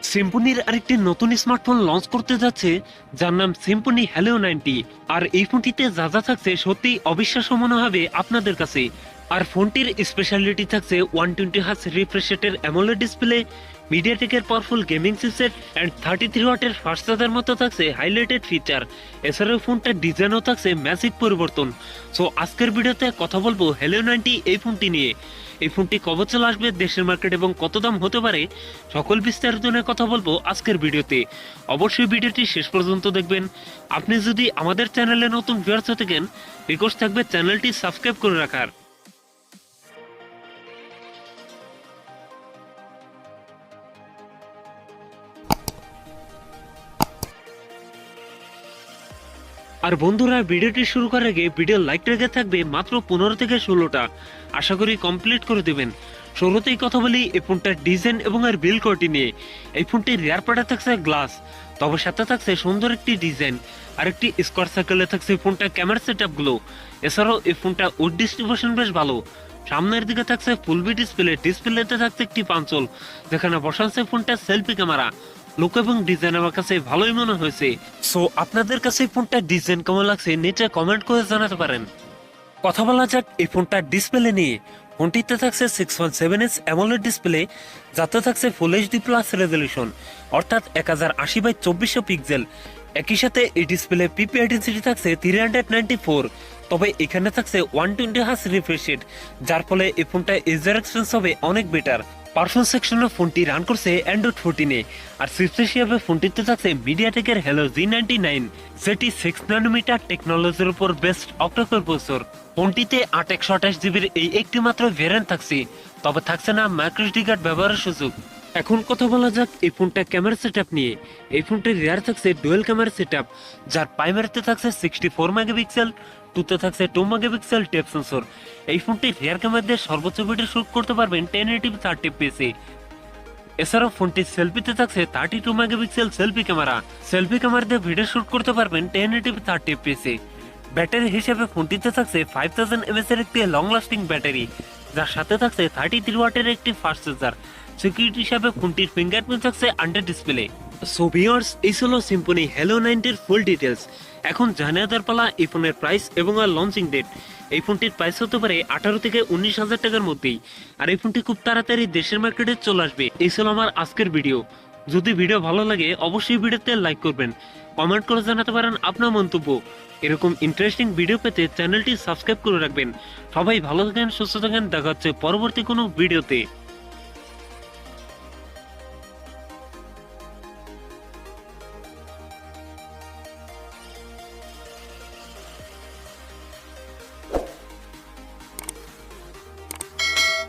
সিম্ফনির আরেকটি নতুন smartphone launch করতে যাচ্ছে, যার নাম সিম্ফনি হ্যালিও 90। আর এই ফোনটিতে যা যা থাকছে সত্যি অবিশ্বাস্য মনে হবে আপনাদের কাছে। আর ফোনটির স্পেশালিটি থাকছে 120 হার্জ রিফ্রেশ রেটের অ্যামোলেড ডিসপ্লে, মিডিয়াটেকের পাওয়ারফুল গেমিং চিপসেট অ্যান্ড 33 ওয়াটের ফাস্ট চার্জার মতো থাকছে হাইলাইটেড ফিচার। এছাড়াও ফোনটার ডিজাইনও থাকছে ম্যাসিভ পরিবর্তন। সো আজকের ভিডিওতে কথা বলবো হ্যালিও 90 এই ফোনটি নিয়ে। এই ফোনটি কবে চলে আসবে, দেশের মার্কেট এবং কত দাম হতে পারে, সকল বিস্তারিত নিয়ে কথা বলবো আজকের ভিডিওতে। অবশ্যই ভিডিওটি শেষ পর্যন্ত দেখবেন। আপনি যদি আমাদের চ্যানেলে নতুন ভিউয়ার্স হয়ে থাকেন, রিকোয়েস্ট থাকবে চ্যানেলটি সাবস্ক্রাইব করে রাখার। আর বন্ধুরা, ভিডিওটি শুরু করার আগে ভিডিও লাইক রেখে থাকবে মাত্র 15 থেকে 16টা, আশা করি কমপ্লিট করে দেবেন। শুরুতেই কথা বলি এই ফোনটার ডিজাইন এবং এর বিল্ড কোয়ালিটি নিয়ে। এই ফোনটির রিয়ার পার্টে থাকছে গ্লাস, তবে সাথে থাকছে সুন্দর একটি ডিজাইন আর একটি স্কোয়ার সার্কেলে থাকছে ফোনটার ক্যামেরা সেটআপ গুলো। এছাড়াও এই ফোনটা উড ডিস্ট্রিবিউশন বেশ ভালো। সামনের দিকে থাকছে ফুলবি ডিসপ্লেতে থাকছে একটি পাঞ্চল, যেখানে বসাচ্ছে ফোনটা সেলফি ক্যামেরা। লুক এবং ডিজাইন আমার কাছে ভালোই মনে হয়েছে। সো আপনাদের কাছে এই ফোনটার ডিজাইন কেমন লাগছে নিচে কমেন্ট করে জানাতে পারেন। কথা বলা যাক এই ফোনটার ডিসপ্লে নিয়ে। ফোনটিতে থাকছে 6.7 ইঞ্চ অ্যামোলেড ডিসপ্লে, যাতে থাকছে ফুল এইচডি প্লাস রেজলিউশন, অর্থাৎ 1080x2400 পিক্সেল। একই সাথে এই ডিসপ্লে পিপিআই ডেনসিটি থাকছে 394, তবে এখানে থাকছে 120 হার্জ রিফ্রেশ রেট, যার ফলে এই ফোনটা ইউজার এক্সপিরিয়েন্স হবে অনেক বেটার। পারফরমেন্স সেকশনে ফোনটি রান করছে অ্যান্ড্রয়েড 14-এ। আর চিপসেট হিসেবে ফোনটিতে থাকছে মিডিয়াটেকের হেলো G99, যেটি 6 ন্যানোমিটার টেকনোলজির উপর বেস্ট অক্টাকোর প্রসেসর। ফোনটিতে 8/128 জিবির এই একটি মাত্র ভ্যারিয়েন্ট থাকছে, তবে থাকছে না মাইক্রোএসডি কার্ড ব্যবহারের সুযোগ। এখন কথা বলা যাক এই ফোনটা ক্যামেরা সেটআপ নিয়ে। এই ফোনটির রিয়ার থাকছে ডুয়েল ক্যামেরা সেটআপ, যার প্রাইমারিতে থাকছে 64 মেগাপিক্সেল, টুতে থাকছে 2 মেগাপিক্সেল টেপ সেন্সর। এই ফোনটির রিয়ার ক্যামেরা দিয়ে সর্বোচ্চ ভিডিও শুট করতে পারবেন 1080p 30 fps। এছাড়াও ফোনটির সেলফিতে থাকছে 32 মেগাপিক্সেল সেলফি ক্যামেরা দিয়ে ভিডিও শুট করতে পারবেন 1080p 30 fps। ব্যাটারি হিসেবে ফোনটিতে থাকছে 5000 mAh এর একটি লং লাস্টিং ব্যাটারি, যার সাথে থাকছে 33 ওয়াটের একটি ফাস্ট চার্জার। সিকিউরিটি হিসাবে ফোনটির ফিঙ্গারপ্রিন্ট থাকছে আন্ডার ডিসপ্লে। সো ভিউয়ার্স, এই ছিল সিম্ফনি হ্যালো 90 এর ফুল ডিটেলস। এখন জানিয়ে দেওয়ার পালা এই ফোনের প্রাইস এবং আর লঞ্চিং ডেট। এই ফোনটির প্রাইস হতে পারে 18 থেকে 19,000 টাকার মধ্যেই, আর এই ফোনটি খুব তাড়াতাড়ি দেশের মার্কেটে চলে আসবে। এই ছিল আমার আজকের ভিডিও। যদি ভিডিও ভালো লাগে অবশ্যই ভিডিওতে লাইক করবেন, কমেন্ট করে জানাতে পারেন আপনার মন্তব্য। এরকম ইন্টারেস্টিং ভিডিও পেতে চ্যানেলটি সাবস্ক্রাইব করে রাখবেন। সবাই ভালো থাকেন, সুস্থ থাকেন, দেখা হচ্ছে পরবর্তী কোনো ভিডিওতে।